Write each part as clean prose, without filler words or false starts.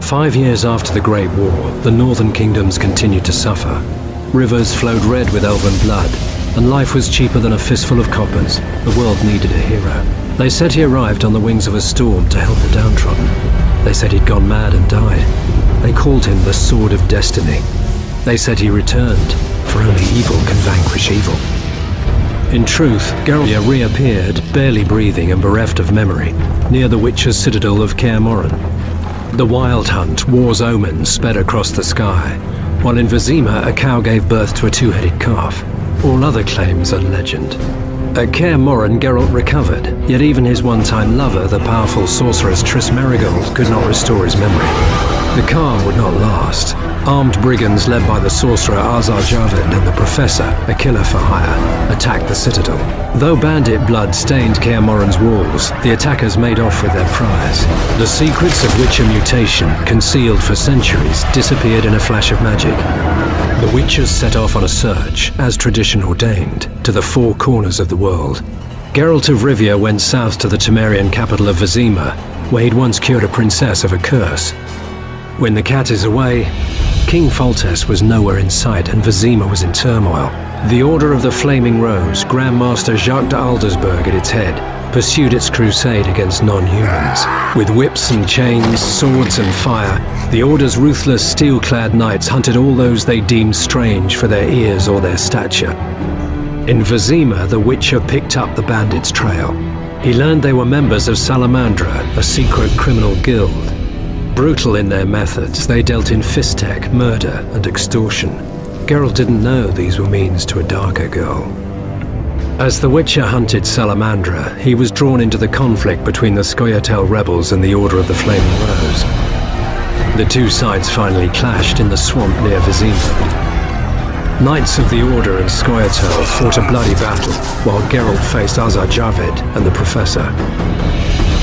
5 years after the Great War, the northern kingdoms continued to suffer. Rivers flowed red with elven blood, and life was cheaper than a fistful of coppers. The world needed a hero. They said he arrived on the wings of a storm to help the downtrodden. They said he'd gone mad and died. They called him the Sword of Destiny. They said he returned, for only evil can vanquish evil. In truth, Geralt reappeared, barely breathing and bereft of memory, near the Witcher's citadel of Kaer Morhen. The Wild Hunt, war's omen, sped across the sky, while in Vizima a cow gave birth to a two-headed calf. All other claims are legend. At Kaer Morhen, Geralt recovered, yet even his one-time lover, the powerful sorceress Triss Merigold, could not restore his memory. The calm would not last. Armed brigands led by the sorcerer Ahzar-Javed and the professor, a killer for hire, attacked the citadel. Though bandit blood stained Kaer Morhen's walls, the attackers made off with their prize. The secrets of Witcher mutation, concealed for centuries, disappeared in a flash of magic. The Witchers set off on a search, as tradition ordained, to the four corners of the world. Geralt of Rivia went south to the Temerian capital of Vizima, where he'd once cured a princess of a curse. When the cat is away, King Foltest was nowhere in sight and Vizima was in turmoil. The Order of the Flaming Rose, Grand Master Jacques de Aldersberg at its head, pursued its crusade against non-humans. With whips and chains, swords and fire, the Order's ruthless steel-clad knights hunted all those they deemed strange for their ears or their stature. In Vizima, the Witcher picked up the bandits' trail. He learned they were members of Salamandra, a secret criminal guild. Brutal in their methods, they dealt in fistech, murder, and extortion. Geralt didn't know these were means to a darker goal. As the Witcher hunted Salamandra, he was drawn into the conflict between the Scoia'tael rebels and the Order of the Flaming Rose. The two sides finally clashed in the swamp near Vizima. Knights of the Order and Scoia'tael fought a bloody battle, while Geralt faced Ahzar-Javed and the Professor.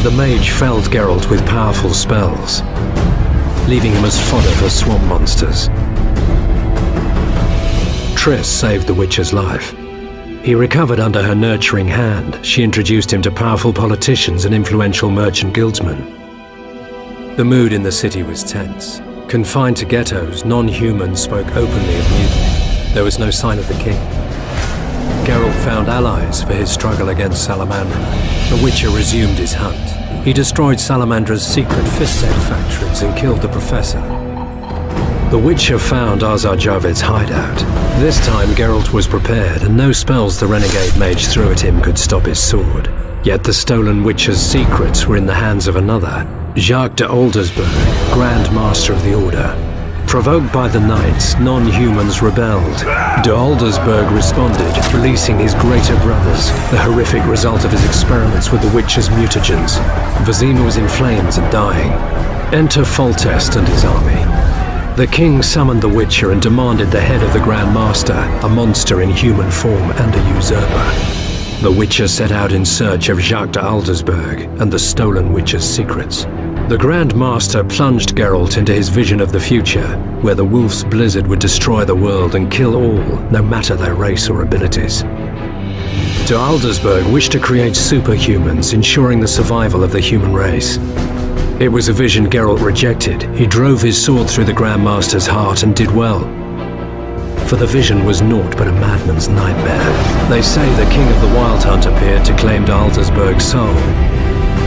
The mage felled Geralt with powerful spells, leaving him as fodder for swamp monsters. Triss saved the Witcher's life. He recovered under her nurturing hand. She introduced him to powerful politicians and influential merchant guildsmen. The mood in the city was tense. Confined to ghettos, non-humans spoke openly of mutiny. There was no sign of the king. Geralt found allies for his struggle against Salamandra. The Witcher resumed his hunt. He destroyed Salamandra's secret fistech factories and killed the Professor. The Witcher found Ahzar-Javed's hideout. This time Geralt was prepared, and no spells the renegade mage threw at him could stop his sword. Yet the stolen Witcher's secrets were in the hands of another, Jacques de Aldersberg, Grand Master of the Order. Provoked by the Knights, non-humans rebelled. De Aldersberg responded, releasing his greater brothers, the horrific result of his experiments with the Witcher's mutagens. Vizima was in flames and dying. Enter Foltest and his army. The king summoned the Witcher and demanded the head of the Grand Master, a monster in human form and a usurper. The Witcher set out in search of Jacques de Aldersberg and the stolen Witcher's secrets. The Grand Master plunged Geralt into his vision of the future, where the Wolf's Blizzard would destroy the world and kill all, no matter their race or abilities. De Aldersberg wished to create superhumans, ensuring the survival of the human race. It was a vision Geralt rejected. He drove his sword through the Grand Master's heart and did well. For the vision was naught but a madman's nightmare. They say the King of the Wild Hunt appeared to claim de Aldersberg's soul.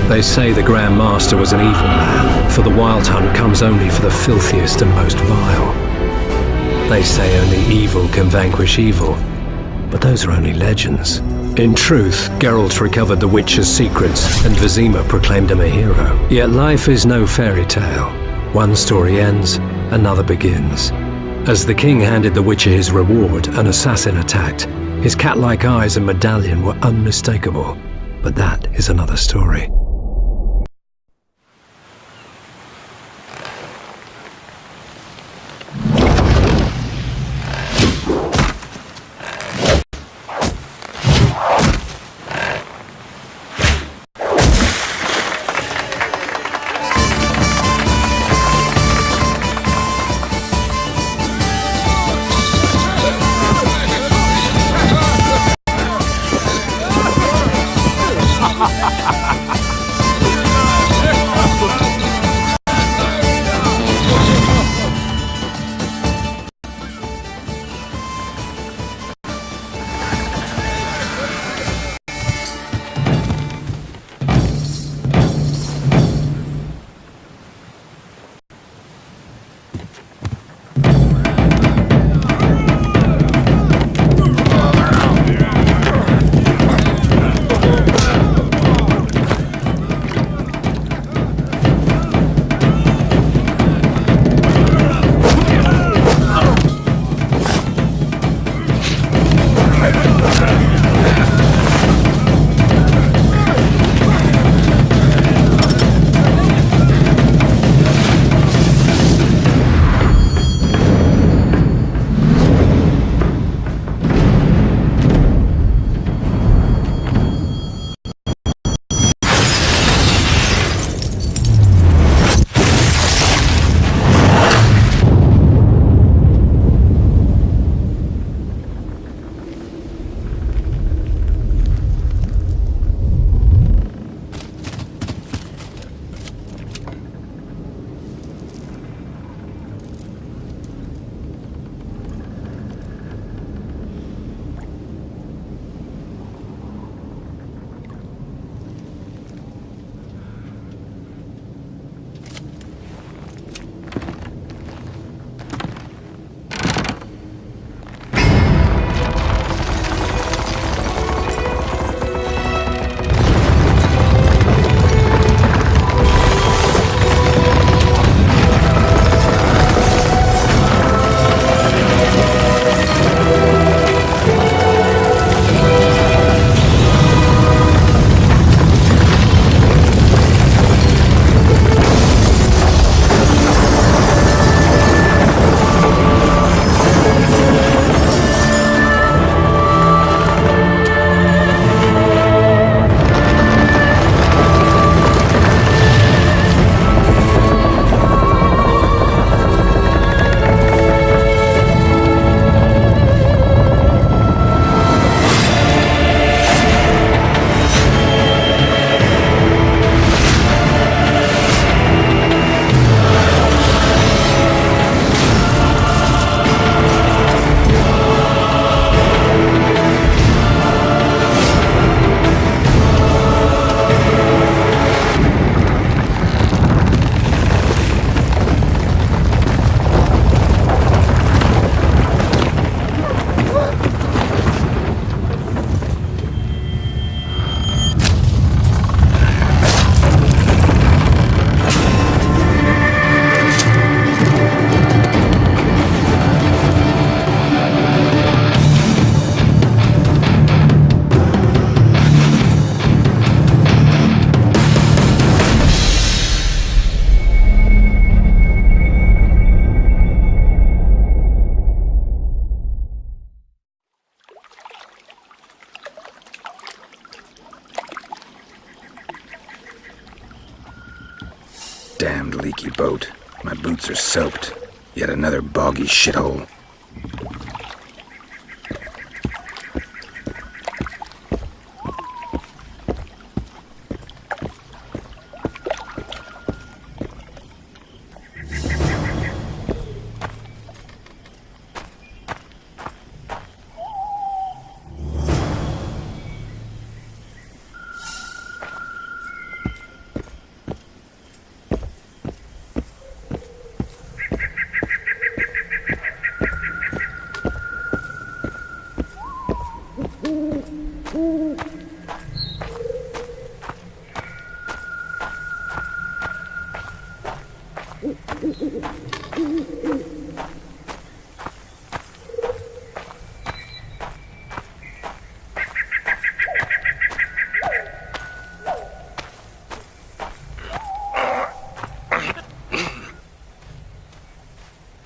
They say the Grand Master was an evil man, for the Wild Hunt comes only for the filthiest and most vile. They say only evil can vanquish evil, but those are only legends. In truth, Geralt recovered the witch's secrets, and Vizima proclaimed him a hero. Yet life is no fairy tale. One story ends, another begins. As the king handed the witcher his reward, an assassin attacked. His cat-like eyes and medallion were unmistakable. But that is another story. Damned leaky boat. My boots are soaked. Yet another boggy shithole.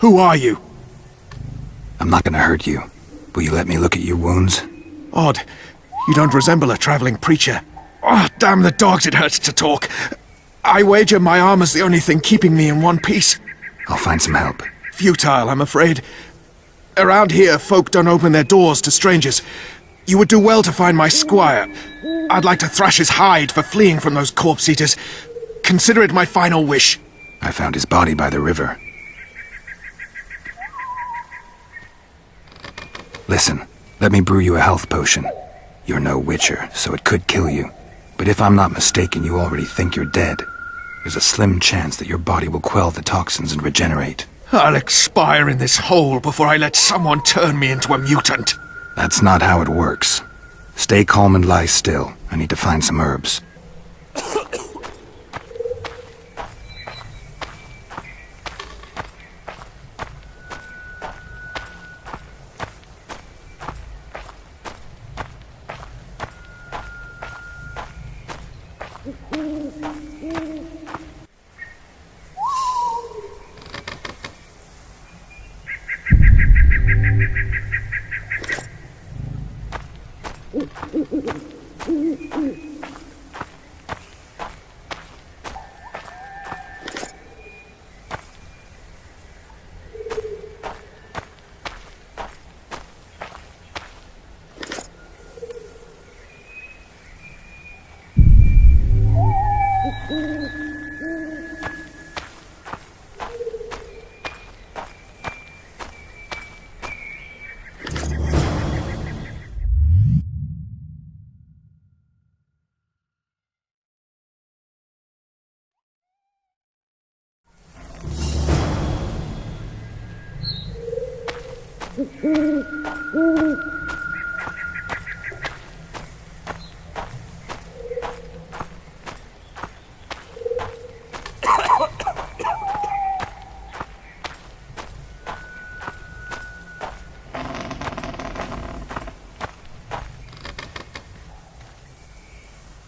Who are you? I'm not gonna hurt you. Will you let me look at your wounds? Odd. You don't resemble a traveling preacher. Oh, damn the dogs, it hurts to talk. I wager my armor's the only thing keeping me in one piece. I'll find some help. Futile, I'm afraid. Around here, folk don't open their doors to strangers. You would do well to find my squire. I'd like to thrash his hide for fleeing from those corpse-eaters. Consider it my final wish. I found his body by the river. Listen, let me brew you a health potion. You're no witcher, so it could kill you. But if I'm not mistaken, you already think you're dead. There's a slim chance that your body will quell the toxins and regenerate. I'll expire in this hole before I let someone turn me into a mutant. That's not how it works. Stay calm and lie still. I need to find some herbs.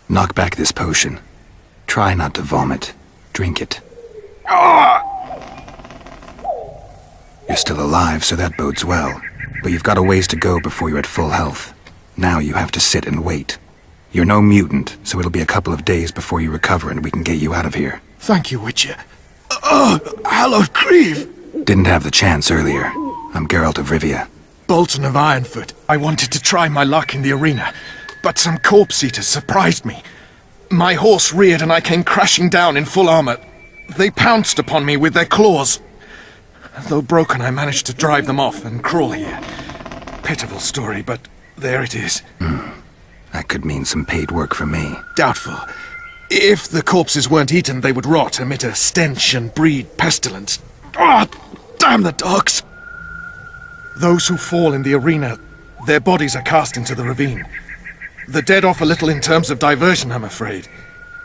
Knock back this potion. Try not to vomit. Drink it. You're still alive, so that bodes well. But you've got a ways to go before you're at full health. Now you have to sit and wait. You're no mutant, so it'll be a couple of days before you recover and we can get you out of here. Thank you, Witcher. Hallowed Grieve! Didn't have the chance earlier. I'm Geralt de Rivia. Bolton of Ironfoot. I wanted to try my luck in the arena, but some corpse-eaters surprised me. My horse reared and I came crashing down in full armor. They pounced upon me with their claws. Though broken, I managed to drive them off and crawl here. Pitiful story, but there it is. That could mean some paid work for me. Doubtful. If the corpses weren't eaten, they would rot, emit a stench and breed pestilence. Ah, damn the dogs! Those who fall in the arena, their bodies are cast into the ravine. The dead offer little in terms of diversion, I'm afraid.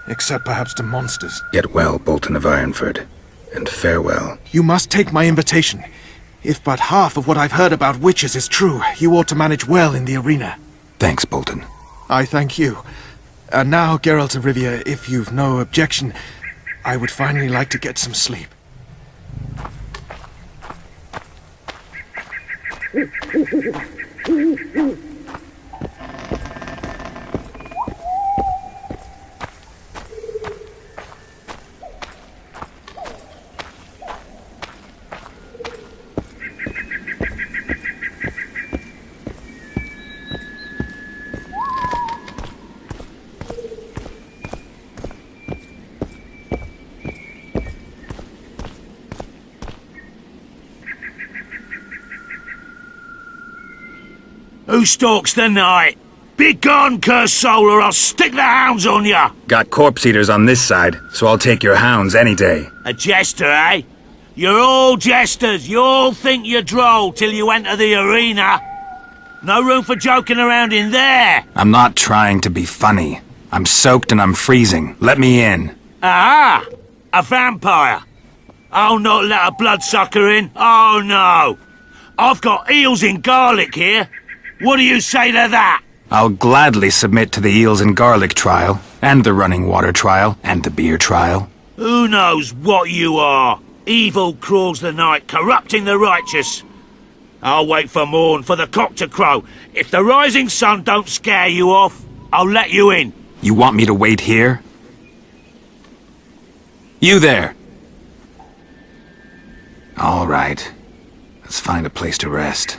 Except perhaps to monsters. Get well, Bolton of Ironfoot. And farewell. You must take my invitation. If but half of what I've heard about witches is true, you ought to manage well in the arena. Thanks, Bolton. I thank you. And now, Geralt de Rivia, if you've no objection, I would finally like to get some sleep. Who stalks the night? Be gone, cursed soul, or I'll stick the hounds on ya! Got corpse eaters on this side, so I'll take your hounds any day. A jester, eh? You're all jesters. You all think you're droll till you enter the arena. No room for joking around in there. I'm not trying to be funny. I'm soaked and I'm freezing. Let me in. Ah! A vampire. I'll not let a bloodsucker in. Oh, no. I've got eels in garlic here. What do you say to that? I'll gladly submit to the eels and garlic trial, and the running water trial, and the beer trial. Who knows what you are? Evil crawls the night, corrupting the righteous. I'll wait for morn, for the cock to crow. If the rising sun don't scare you off, I'll let you in. You want me to wait here? You there! All right. Let's find a place to rest.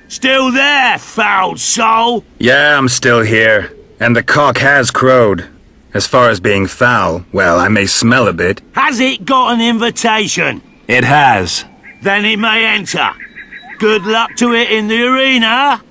Still there, foul soul? Yeah, I'm still here. And the cock has crowed. As far as being foul, well, I may smell a bit. Has it got an invitation? It has. Then it may enter. Good luck to it in the arena.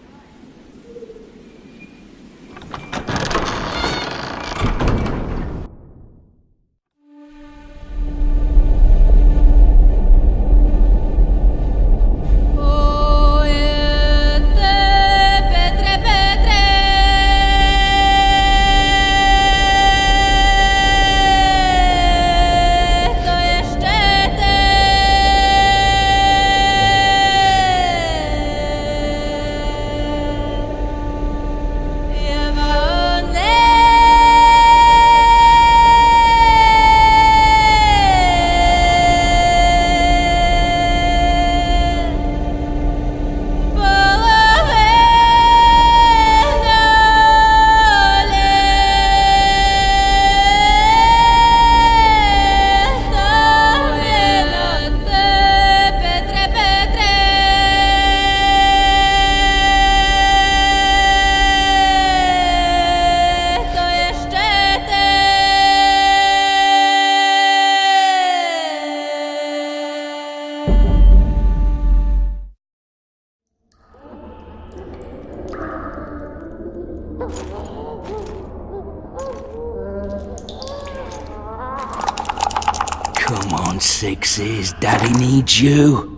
Come on, Sixes. Daddy needs you.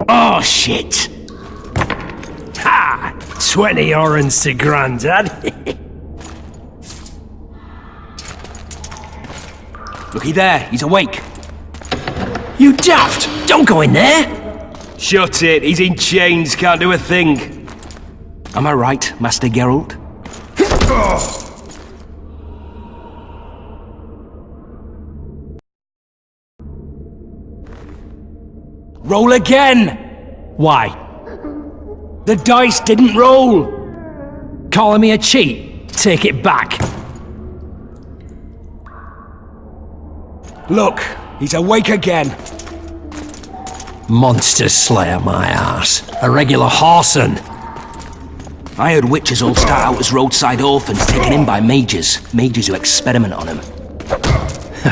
Oh, shit! Ha! 20 orange to Grandad. Looky there, he's awake. You daft! Don't go in there! Shut it, he's in chains, can't do a thing. Am I right, Master Geralt? Roll again! Why? The dice didn't roll! Calling me a cheat? Take it back. Look, he's awake again. Monster Slayer, my ass. A regular whoreson. I heard witches all start out as roadside orphans taken in by mages. Mages who experiment on them.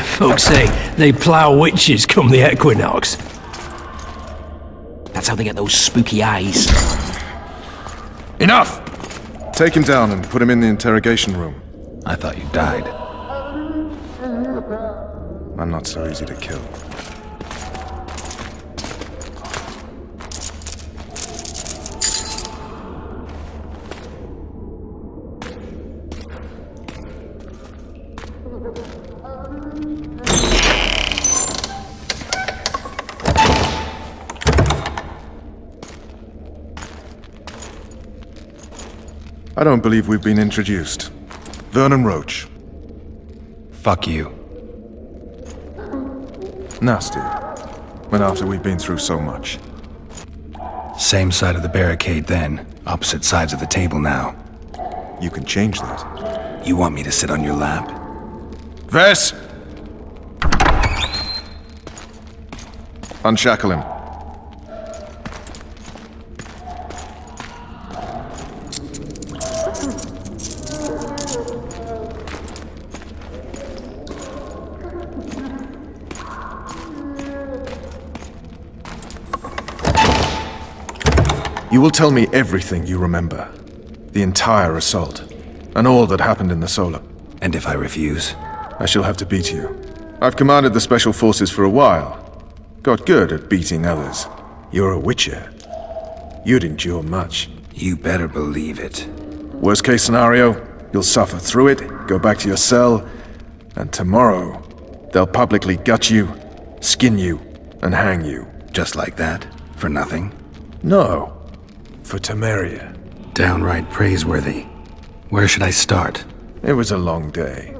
Folks say they plough witches come the equinox. That's how they get those spooky eyes. Enough! Take him down and put him in the interrogation room. I thought you died. I'm not so easy to kill. I don't believe we've been introduced. Vernon Roche. Fuck you. Nasty. When after we've been through so much. Same side of the barricade then, opposite sides of the table now. You can change that. You want me to sit on your lap? Vess! Unshackle him. You will tell me everything you remember. The entire assault. And all that happened in the Solar. And if I refuse? I shall have to beat you. I've commanded the Special Forces for a while. Got good at beating others. You're a Witcher. You'd endure much. You better believe it. Worst case scenario, you'll suffer through it, go back to your cell, and tomorrow, they'll publicly gut you, skin you, and hang you. Just like that? For nothing? No. For Temeria. Downright praiseworthy. Where should I start? It was a long day.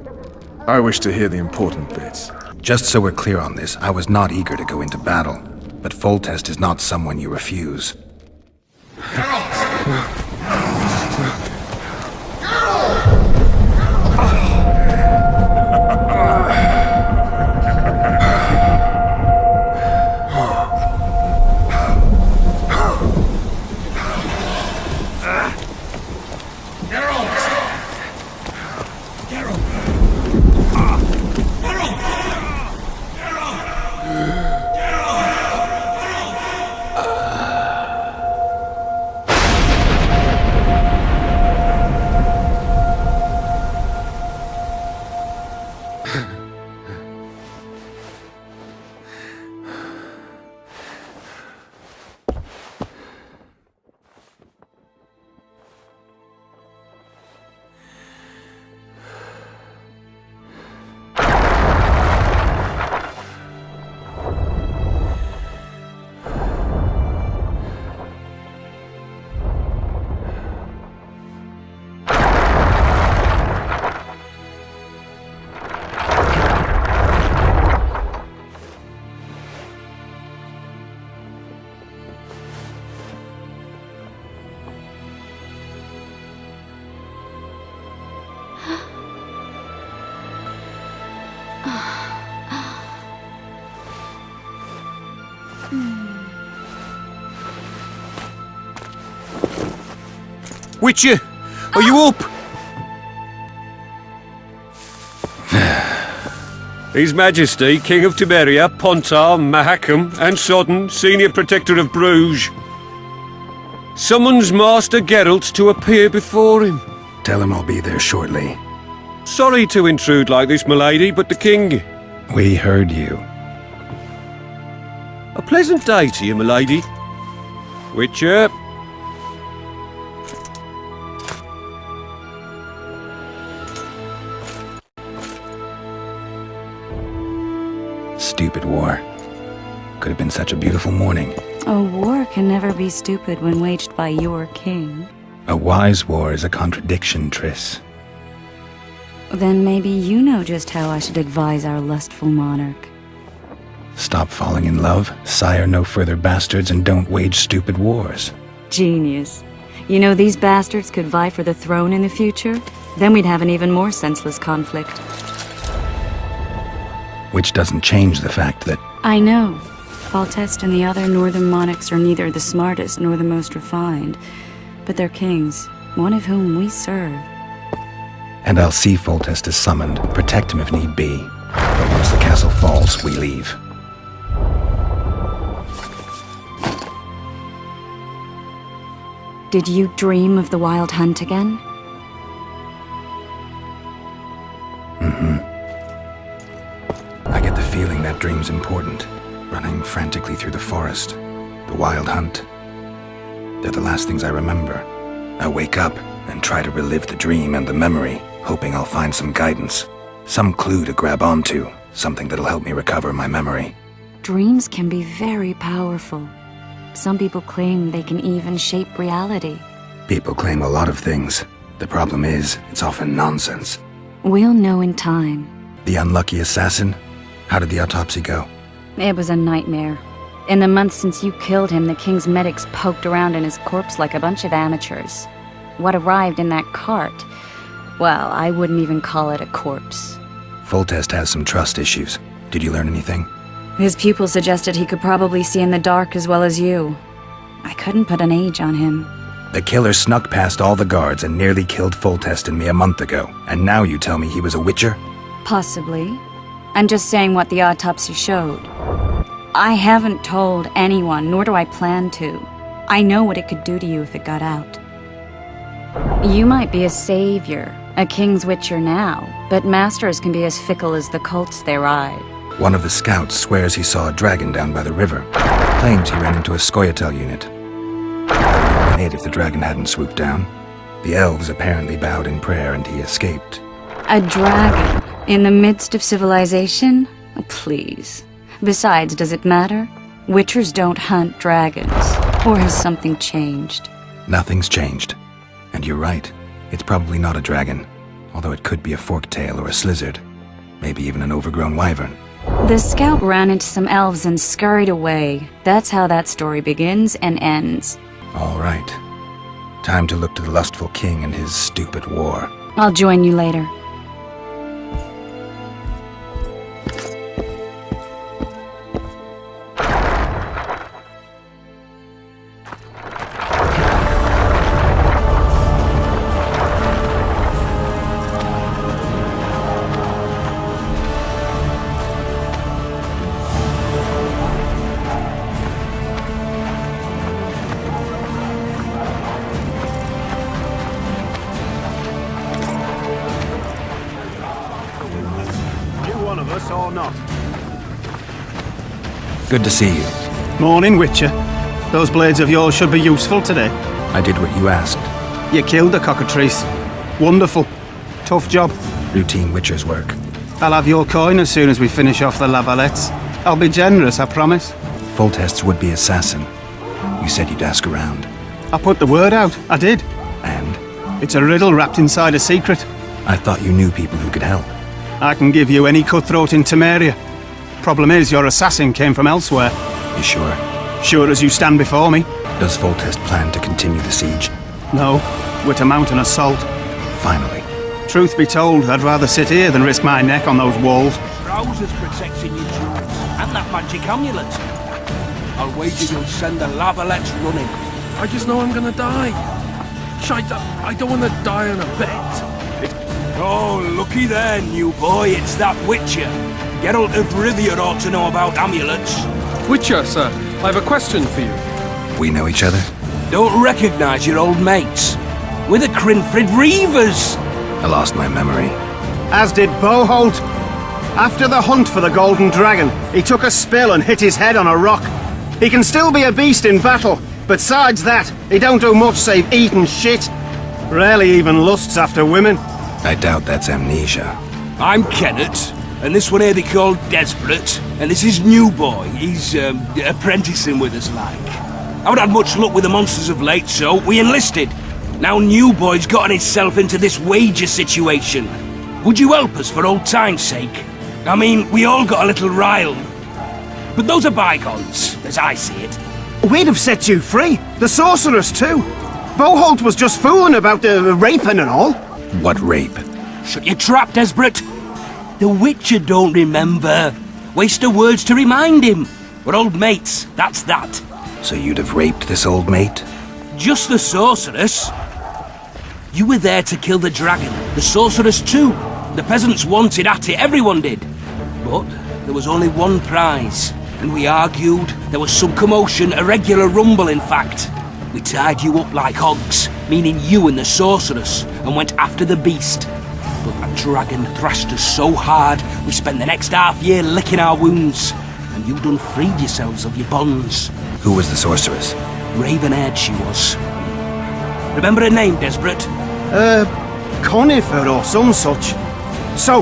I wish to hear the important bits. Just so we're clear on this, I was not eager to go into battle. But Foltest is not someone you refuse. Witcher, are you up? His Majesty, King of Temeria, Pontar, Mahakam, and Sodden, Senior Protector of Bruges, summons Master Geralt to appear before him. Tell him I'll be there shortly. Sorry to intrude like this, milady, but the King... We heard you. A pleasant day to you, milady. Witcher... Stupid war. Could have been such a beautiful morning. A war can never be stupid when waged by your king. A wise war is a contradiction, Triss. Then maybe you know just how I should advise our lustful monarch. Stop falling in love, sire no further bastards, and don't wage stupid wars. Genius. You know, these bastards could vie for the throne in the future? Then we'd have an even more senseless conflict. Which doesn't change the fact that... I know. Foltest and the other northern monarchs are neither the smartest nor the most refined, but they're kings, one of whom we serve. And I'll see Foltest is summoned, protect him if need be. But once the castle falls, we leave. Did you dream of the wild hunt again? I get the feeling that dream's important. Running frantically through the forest. The wild hunt. They're the last things I remember. I wake up and try to relive the dream and the memory, hoping I'll find some guidance. Some clue to grab onto. Something that'll help me recover my memory. Dreams can be very powerful. Some people claim they can even shape reality. People claim a lot of things. The problem is, it's often nonsense. We'll know in time. The unlucky assassin? How did the autopsy go? It was a nightmare. In the months since you killed him, the king's medics poked around in his corpse like a bunch of amateurs. What arrived in that cart? Well, I wouldn't even call it a corpse. Foltest has some trust issues. Did you learn anything? His pupil suggested he could probably see in the dark as well as you. I couldn't put an age on him. The killer snuck past all the guards and nearly killed Foltest and me a month ago. And now you tell me he was a witcher? Possibly. I'm just saying what the autopsy showed. I haven't told anyone, nor do I plan to. I know what it could do to you if it got out. You might be a savior, a king's witcher now, but masters can be as fickle as the colts they ride. One of the scouts swears he saw a dragon down by the river. Claims he ran into a Scoia'tael unit. That would have been it if the dragon hadn't swooped down. The elves apparently bowed in prayer and he escaped. A dragon in the midst of civilization? Oh, please. Besides, does it matter? Witchers don't hunt dragons. Or has something changed? Nothing's changed. And you're right. It's probably not a dragon. Although it could be a forktail or a slizzard. Maybe even an overgrown wyvern. The scout ran into some elves and scurried away. That's how that story begins and ends. All right. Time to look to the lustful king and his stupid war. I'll join you later. Or not. Good to see you. Morning, Witcher. Those blades of yours should be useful today. I did what you asked. You killed the cockatrice. Wonderful. Tough job. Routine Witcher's work. I'll have your coin as soon as we finish off the lavalettes. I'll be generous, I promise. Foltest's would-be assassin. You said you'd ask around. I put the word out. I did. And? It's a riddle wrapped inside a secret. I thought you knew people who could help. I can give you any cutthroat in Temeria. Problem is, your assassin came from elsewhere. You sure? Sure as you stand before me. Does Foltest plan to continue the siege? No, we're to mount an assault. Finally. Truth be told, I'd rather sit here than risk my neck on those walls. Trousers protecting your jewels, and that magic amulet. I'll wager you'll send the lavalettes running. I just know I'm gonna die. Shite, I don't want to die on a bet. Oh, looky there, new boy, it's that Witcher. Geralt de Rivia ought to know about amulets. Witcher, sir, I have a question for you. We know each other? Don't recognise your old mates. We're the Crinfrid Reavers. I lost my memory. As did Boholt. After the hunt for the Golden Dragon, he took a spill and hit his head on a rock. He can still be a beast in battle, but besides that, he don't do much save eat and shit. Rarely even lusts after women. I doubt that's amnesia. I'm Kenneth, and this one here they call Desperate, and this is New Boy. He's apprenticing with us, like. I haven't had much luck with the monsters of late, so we enlisted. Now New Boy's gotten himself into this wager situation. Would you help us for old time's sake? I mean, we all got a little riled. But those are bygones, as I see it. We'd have set you free. The sorceress, too. Boholt was just fooling about the raping and all. What rape? Shut your trap, Desperate. The Witcher don't remember. Waste of words to remind him. We're old mates, that's that. So you'd have raped this old mate? Just the sorceress. You were there to kill the dragon. The sorceress too. The peasants wanted at it, everyone did. But there was only one prize. And we argued. There was some commotion, a regular rumble in fact. We tied you up like hogs, meaning you and the sorceress, and went after the beast. But that dragon thrashed us so hard, we spent the next half-year licking our wounds. And you done freed yourselves of your bonds. Who was the sorceress? Raven-haired she was. Remember her name, Desperate? Conifer or some such. So,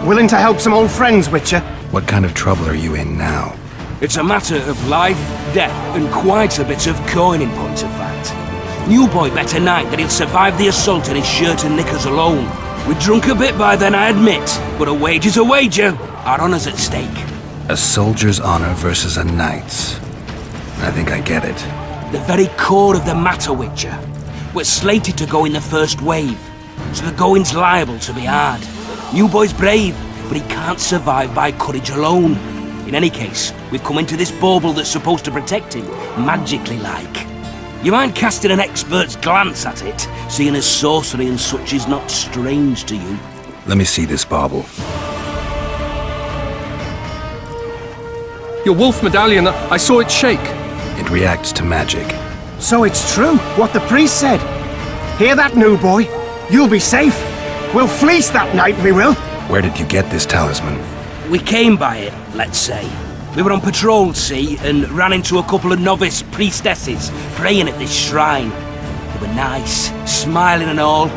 willing to help some old friends, Witcher? What kind of trouble are you in now? It's a matter of life, death, and quite a bit of coin in point of fact. New Boy bet a night that he'll survive the assault in his shirt and knickers alone. We'd drunk a bit by then, I admit, but a wager's a wager. Our honour's at stake. A soldier's honor versus a knight's. I think I get it. The very core of the matter, Witcher. We're slated to go in the first wave, so the going's liable to be hard. New Boy's brave, but he can't survive by courage alone. In any case, we've come into this bauble that's supposed to protect him, magically like. You mind casting an expert's glance at it, seeing as sorcery and such is not strange to you? Let me see this bauble. Your wolf medallion, I saw it shake. It reacts to magic. So it's true, what the priest said. Hear that, new boy? You'll be safe. We'll fleece that night, we will. Where did you get this talisman? We came by it, let's say. We were on patrol, see, and ran into a couple of novice priestesses praying at this shrine. They were nice, smiling and all.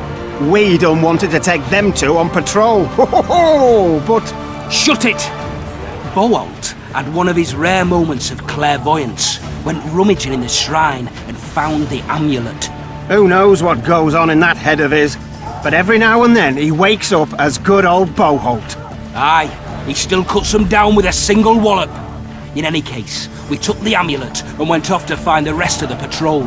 We done wanted to take them two on patrol. Ho ho ho! But Shut it! Boholt had one of his rare moments of clairvoyance, went rummaging in the shrine and found the amulet. who knows what goes on in that head of his? But every now and then he wakes up as good old Boholt. Aye, he still cuts them down with a single wallop. In any case, we took the amulet and went off to find the rest of the patrol.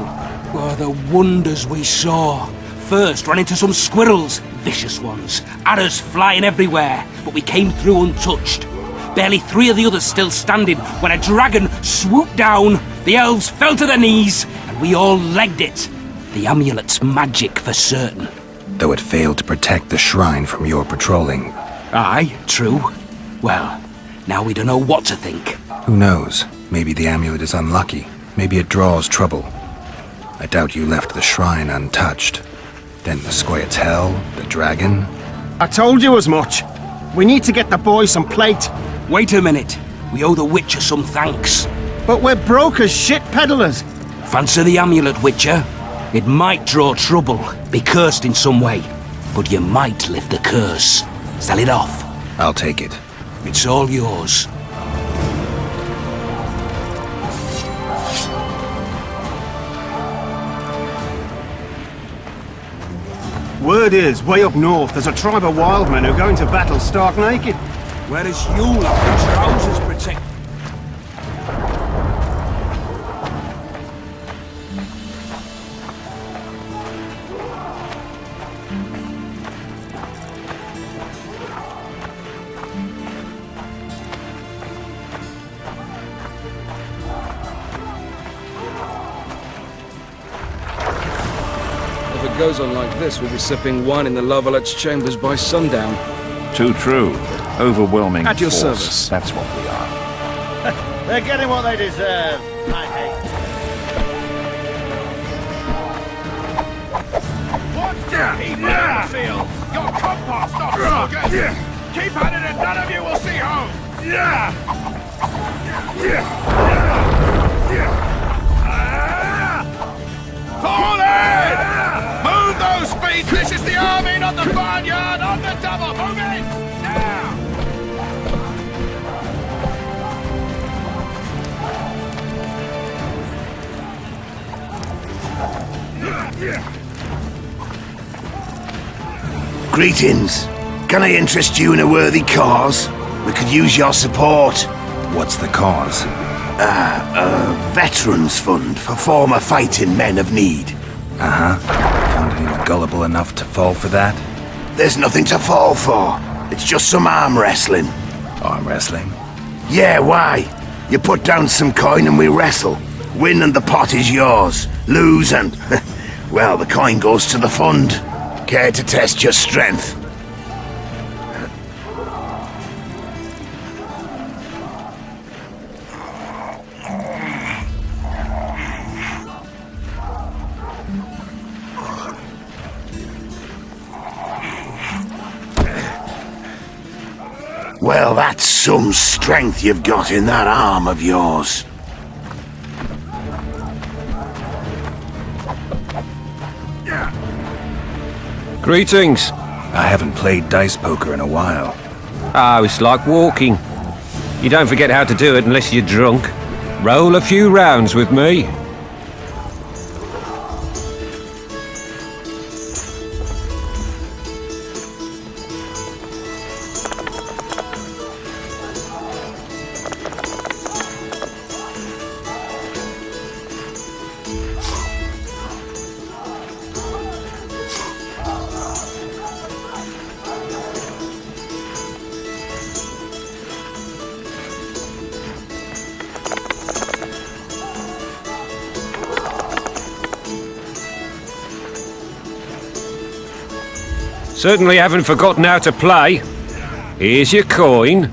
Oh, the wonders we saw. First, ran into some squirrels, vicious ones, arrows flying everywhere, but we came through untouched. Barely 3 of the others still standing when a dragon swooped down, the elves fell to their knees, and we all legged it. The amulet's magic for certain. Though it failed to protect the shrine from your patrolling. Aye, true. Well, now we don't know what to think. Who knows? Maybe the amulet is unlucky. Maybe it draws trouble. I doubt you left the shrine untouched. Then the Scoia'tael, the dragon. I told you as much. We need to get the boys some plate. Wait a minute. We owe the Witcher some thanks. But we're broke as shit peddlers. Fancy the amulet, Witcher. It might draw trouble, be cursed in some way, but you might lift the curse. Sell it off. I'll take it. It's all yours. Word is, way up north, there's a tribe of wild men who go into battle stark naked. Whereas you'll have the trousers protect. If it goes on like this, we'll be sipping wine in the Lavalet's chambers by sundown. Too true. Overwhelming At your force. service. That's what we are. They're getting what they deserve. I hate. What? Keep on the field. Your compost not slogan. Keep at it and none of you will see home. Fall in! Move those feet! This is the army, not the barnyard! On the double! Move it! Now! Greetings. Can I interest you in a worthy cause? We could use your support. What's the cause? A veterans fund for former fighting men of need. Found anyone gullible enough to fall for that? There's nothing to fall for. It's just some arm wrestling. Arm wrestling? Yeah, why? You put down some coin and we wrestle. Win and the pot is yours. Lose and... well, the coin goes to the fund. Care to test your strength? Well, that's some strength you've got in that arm of yours. Greetings. I haven't played dice poker in a while. Oh, it's like walking. You don't forget how to do it unless you're drunk. Roll a few rounds with me. Certainly haven't forgotten how to play. Here's your coin.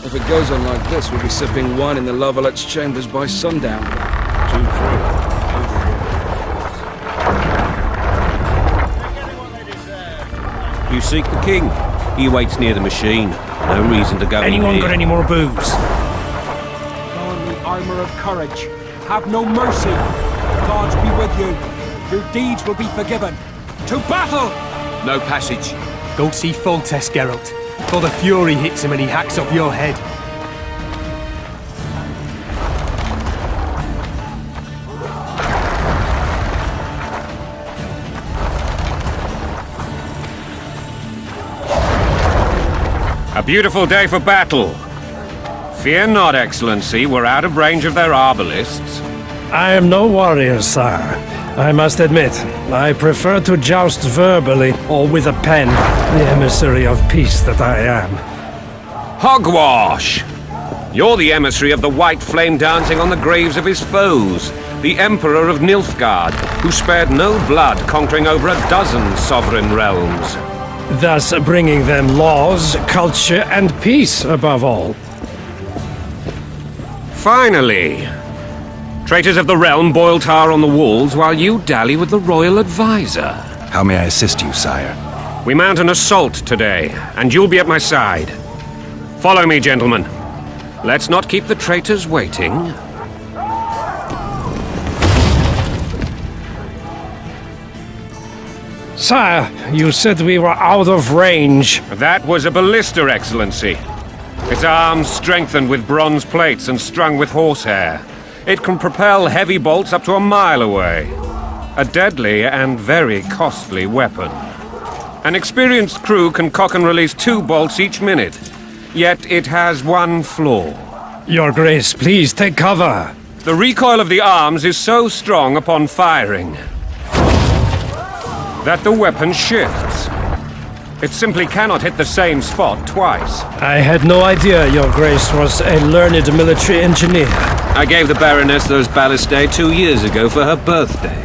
If it goes on like this, we'll be sipping wine in the Lovelet's chambers by sundown. Too true. You seek the king. He waits near the machine. No reason to go Anyone in got here. any more booze? Don the armor of courage. Have no mercy. Gods be with you. Your deeds will be forgiven. To battle! No passage. Don't see Foltest, Geralt. For the fury hits him and he hacks off your head. A beautiful day for battle. Fear not, Excellency. We're out of range of their arbalists. I am no warrior, sire. I must admit, I prefer to joust verbally or with a pen, the emissary of peace that I am. Hogwash! You're the emissary of the white flame dancing on the graves of his foes, the Emperor of Nilfgaard, who spared no blood conquering over a dozen sovereign realms. Thus bringing them laws, culture, and peace above all. Finally! Traitors of the realm boil tar on the walls while you dally with the royal advisor. How may I assist you, sire? We mount an assault today, and you'll be at my side. Follow me, gentlemen. Let's not keep the traitors waiting. Sire, you said we were out of range. That was a ballista, Excellency. Its arms strengthened with bronze plates and strung with horsehair. It can propel heavy bolts up to a mile away. A deadly and very costly weapon. An experienced crew can cock and release 2 bolts each minute. Yet it has one flaw. Your Grace, please take cover. The recoil of the arms is so strong upon firing that the weapon shifts. It simply cannot hit the same spot twice. I had no idea Your Grace was a learned military engineer. I gave the Baroness those ballistae 2 years ago for her birthday.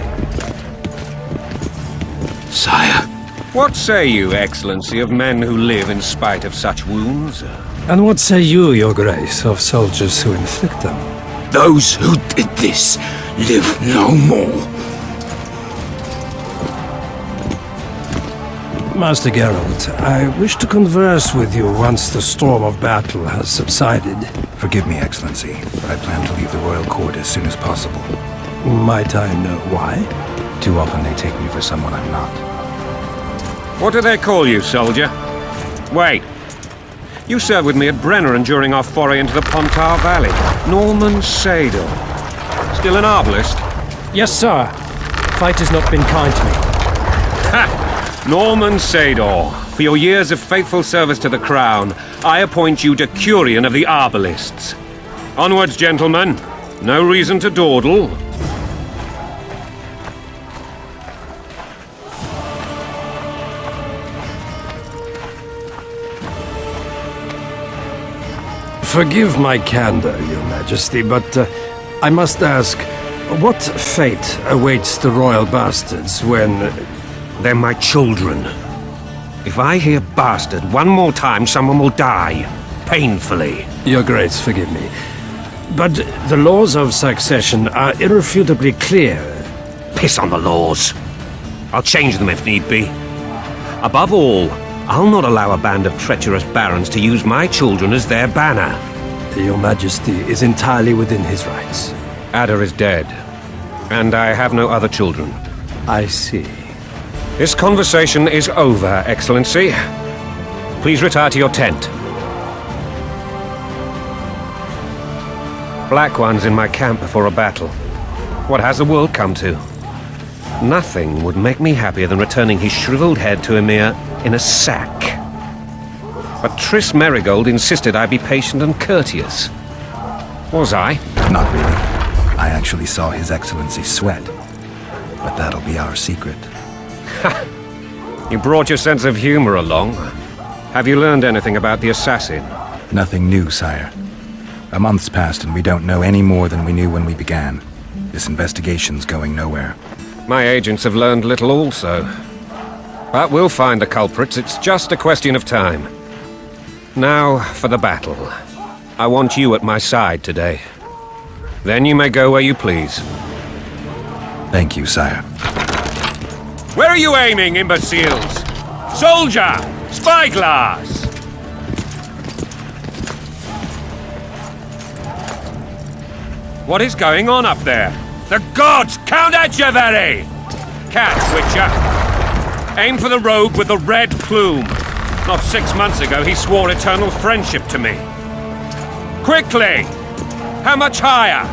Sire. What say you, Excellency, of men who live in spite of such wounds? And what say you, Your Grace, of soldiers who inflict them? Those who did this live no more. Master Geralt, I wish to converse with you once the storm of battle has subsided. Forgive me, Excellency, but I plan to leave the royal court as soon as possible. Might I know why? Too often they take me for someone I'm not. What do they call you, soldier? Wait. You served with me at Brenner during our foray into the Pontar Valley. Norman Sador. Still an arbalist? Yes, sir. Fight has not been kind to me. Ha! Norman Sador, for your years of faithful service to the Crown, I appoint you Decurion of the Arbalists. Onwards, gentlemen. No reason to dawdle. Forgive my candor, Your Majesty, but I must ask, what fate awaits the royal bastards when... They're my children. If I hear bastard one more time, someone will die. Painfully. Your Grace, forgive me. But the laws of succession are irrefutably clear. Piss on the laws. I'll change them if need be. Above all, I'll not allow a band of treacherous barons to use my children as their banner. Your Majesty is entirely within his rights. Ada is dead, and I have no other children. I see. This conversation is over, Excellency. Please retire to your tent. Black One's in my camp before a battle. What has the world come to? Nothing would make me happier than returning his shriveled head to Emir in a sack. But Triss Merigold insisted I be patient and courteous. Was I? Not really. I actually saw His Excellency sweat. But that'll be our secret. You brought your sense of humor along. Have you learned anything about the assassin? Nothing new, sire. A month's passed and we don't know any more than we knew when we began. This investigation's going nowhere. My agents have learned little also. But we'll find the culprits, it's just a question of time. Now, for the battle. I want you at my side today. Then you may go where you please. Thank you, sire. Where are you aiming, imbeciles? Soldier! Spyglass! What is going on up there? The gods! Count Etcheverry! Catch, Witcher! Aim for the rogue with the red plume. Not 6 months ago, he swore eternal friendship to me. Quickly! How much higher?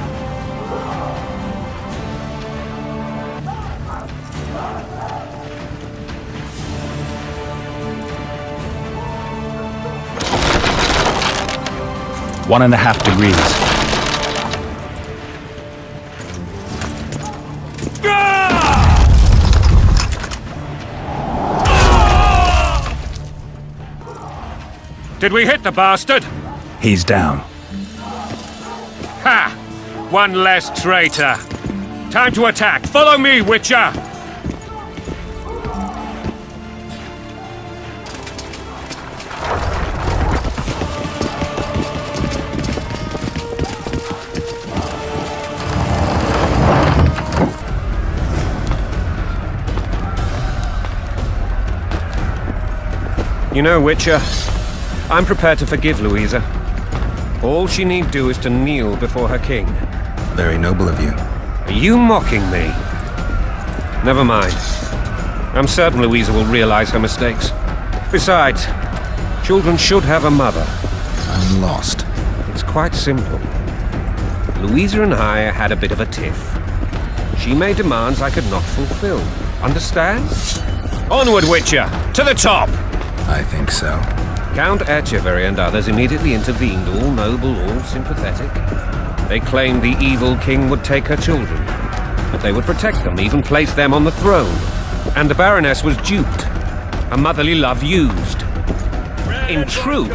One and a half degrees. Did we hit the bastard? He's down. Ha! One less traitor. Time to attack. Follow me, Witcher! You know, Witcher, I'm prepared to forgive Louisa. All she need do is to kneel before her king. Very noble of you. Are you mocking me? Never mind. I'm certain Louisa will realize her mistakes. Besides, children should have a mother. I'm lost. It's quite simple. Louisa and I had a bit of a tiff. She made demands I could not fulfill. Understand? Onward, Witcher! To the top! I think so. Count Etcheverry and others immediately intervened, all noble, all sympathetic. They claimed the evil king would take her children, but they would protect them, even place them on the throne. And the Baroness was duped, her motherly love used. In truth,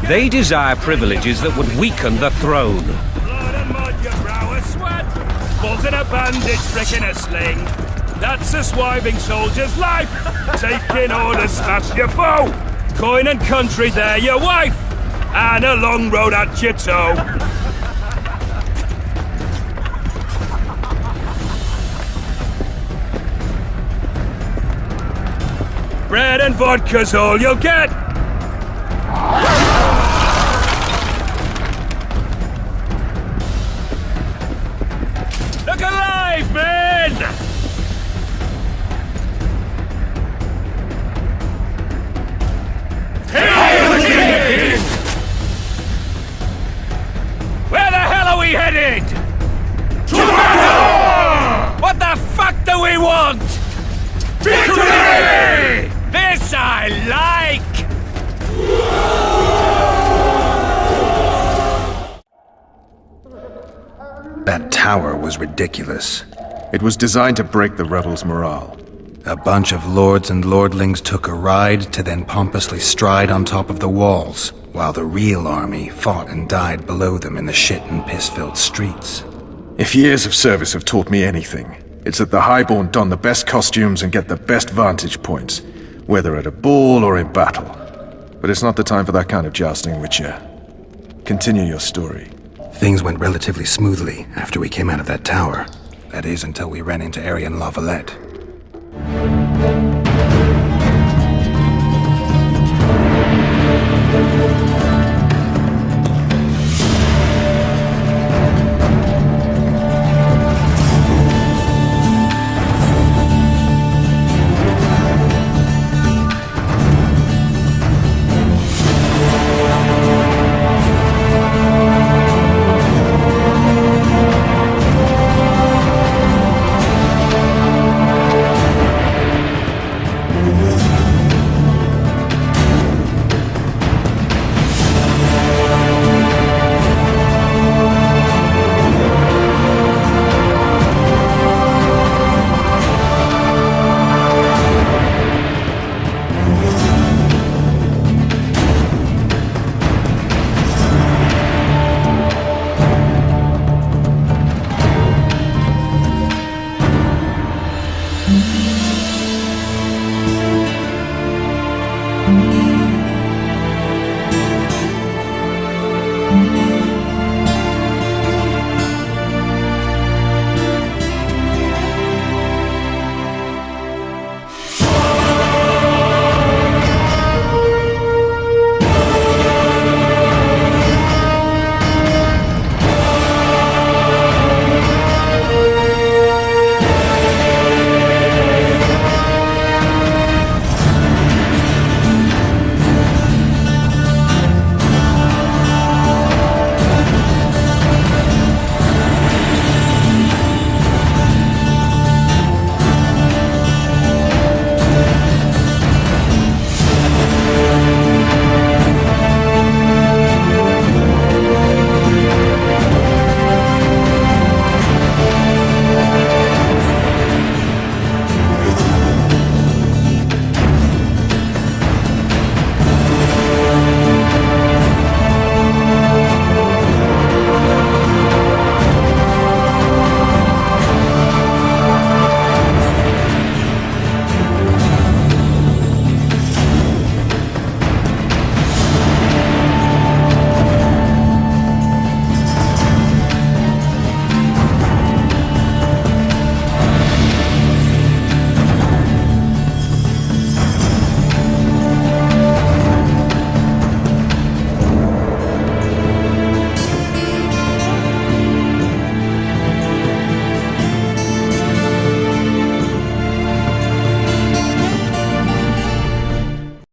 they desire privileges that would weaken the throne. Blood and mud, your brow is sweat. Balls in a bandage, frick in a sling. That's a swiving soldier's life. Taking orders, snatch your foe. Coin and country, there your wife. And a long road at your toe. Bread and vodka's all you'll get. Look alive, men! Where the hell are we headed? To battle! What the fuck do we want? Victory! This I like! That tower was ridiculous. It was designed to break the rebels' morale. A bunch of lords and lordlings took a ride to then pompously stride on top of the walls, while the real army fought and died below them in the shit and piss-filled streets. If years of service have taught me anything, it's that the highborn don the best costumes and get the best vantage points, whether at a ball or in battle. But it's not the time for that kind of jousting, Witcher. Continue your story. Things went relatively smoothly after we came out of that tower. That is, until we ran into Arian La Valette. Bye.